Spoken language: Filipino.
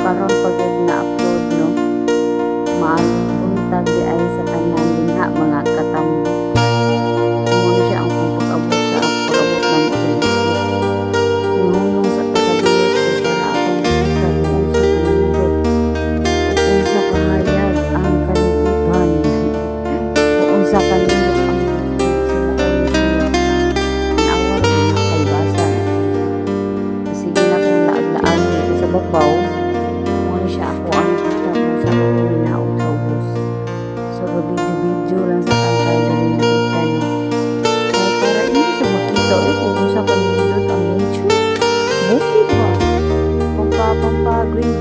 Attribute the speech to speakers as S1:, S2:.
S1: karon pag na-upload no, maayong buntag di ay sa tanan dinha mga katambok. Muna siya ang kung pag-abot sa pag-abot na mo sa YouTube. Nihunong sa pagkabiyot para akong buntag kung sa kanindot kung sa kahayag ang kalibutan kung sa kanindot ang sumuon siya nawar na kalbasa. Sige na kung laag-laan dito sa babaw muna siya ako ang kita mo sa minaog sa ubos. So video lang sa kanta dali na kita no. Kaya para hindi siya makita kung sa kanindot ang nature bukid ba pampa green